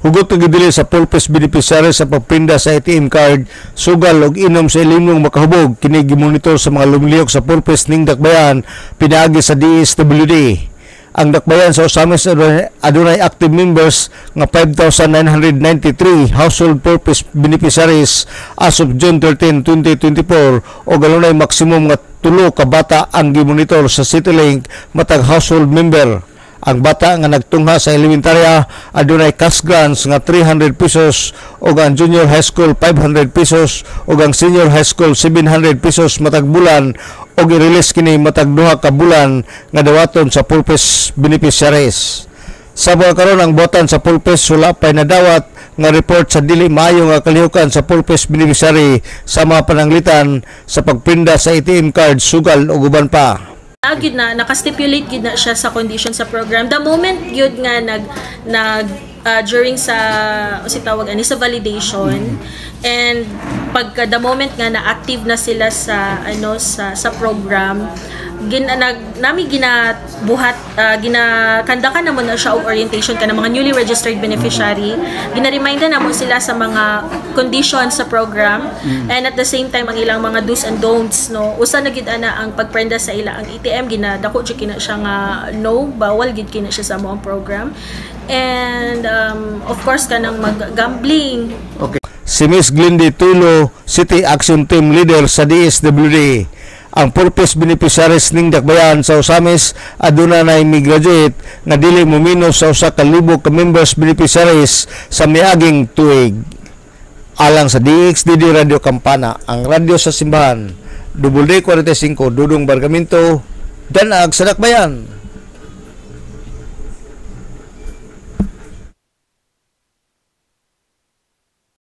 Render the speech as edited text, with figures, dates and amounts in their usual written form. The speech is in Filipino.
Hugot nga gidili sa purpose beneficiary sa pagprinda sa ATM card, sugal og inom sa ilimnong makahubog kini gimonitor sa mga lumiliyok sa purpose ning dakbayan pinaagi sa DSWD. Ang dakbayan sa Osamis adunay active members nga 5,993 household purpose beneficiaries as of June 13, 2024 o galunay maximum nga 3 ka bata ang gimonitor sa CityLink matag household member. Ang bata nga nagtungha sa elementarya adunay cash grants nga 300 pesos ug ang junior high school 500 pesos ug ang senior high school 700 pesos matag bulan ug i-release kini matag 2 ka bulan nga dawaton sa purpose beneficiaries. Sa mga karon ang botan sa purpose sulapay na dawat nga report sa dili maayo nga kalihukan sa purpose beneficiary sa mga pananglitan sa pagprinda sa ATM card, sugal ug uban pa. Gid na naka-stipulate gid na siya sa condition sa program. The moment yun nga during sa tawag ani sa validation and pagka the moment nga na active na sila sa sa program, nami ginabuhat ginakandakan namon na siya og orientation kana mga newly registered beneficiary, gina-remindan namon sila sa mga conditions sa program and at the same time ang ilang mga do's and don'ts usa na gid ana ang pagprenda sa ila ang ATM ginadako jud kina siya nga bawal gid kina siya sa among program and of course kanang mag-gambling. Okay. Si Miss Glindy Tulo, City Action Team Leader sa DSWD. Ang purpose beneficiaries ning dakbayan sa Osamis aduna na graduate nga dili mominos sa 1,000 ka members beneficiaries sa miaging tuig. Alang sa DXDD Radio Campana, ang radyo sa simbahan, WD45 Dudong Bargamento, Danag sa Dakbayan.